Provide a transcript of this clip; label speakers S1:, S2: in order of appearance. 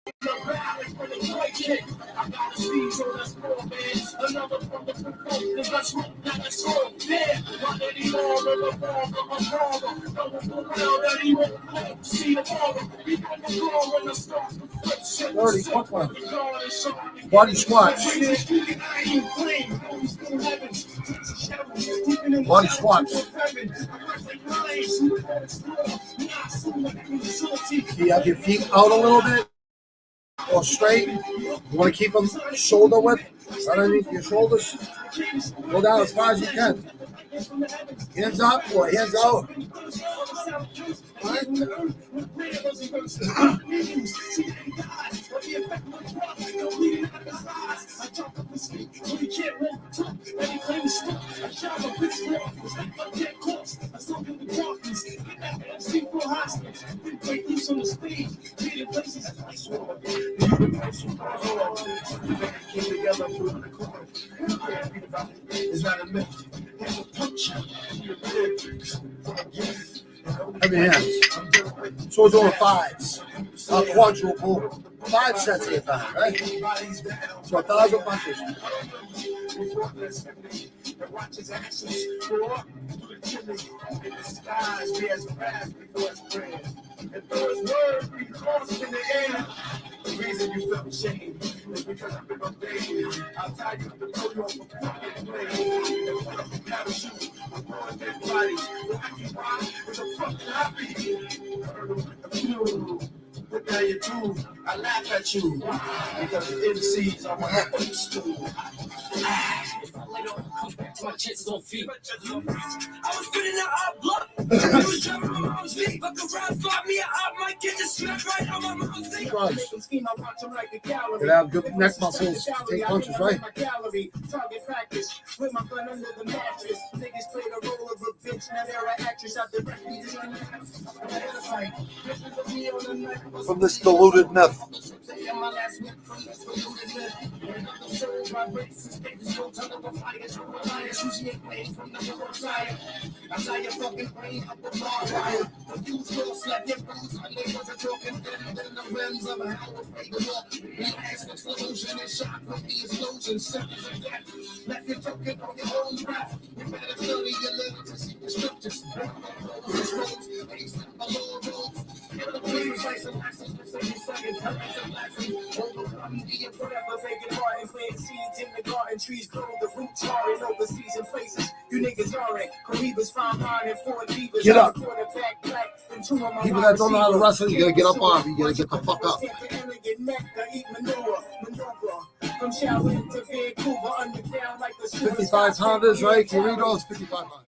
S1: I got a sneeze on that small man. Another from the provoke, cause I smoke that I saw. Damn, why did he all of the father? No one around that he won't play. See the father. He got the girl when I start to flip shit.
S2: 30, quick one. Body squats. Body squats. You have your feet out a little bit or straight. You want to keep them shoulder width underneath your shoulders. Go down as far as you can. Hands up or hands out. Heavy hands. So we're doing fives. Quadruple. 5 sets at a time, right? So 1,000 punches.
S1: The reason you felt shame is because I've been on dating. I'll tie you to throw you off a fucking plane. And put up a parachute. I'm going dead bodies. But I can ride with a fucking happy. What now you do? I laugh at you. Because the MCs are my first stool. If I let on, come back to my chances on feet. I was spinning out our block. I was driving my mom's feet. Fuck around, spot me, I might get this smack right on my mom's feet.
S2: You can have good neck muscles to take punches, right?
S1: Target practice with my gun under the mattress. Niggas play the role of a bitch, now they're an actress out the
S2: From this diluted myth.
S1: Let you talk it on your own breath. You better study your literacy, the scriptures. Trees grow, the roots are in overseas and places. You niggas aren't. Cohibas found mine and 4 divas.
S2: Get up. People that don't know how to wrestle, you gotta get up on. You gotta get the fuck up. From Shaolin to Vancouver, underground like the 55 pounders, right? Doritos, 55 pounders.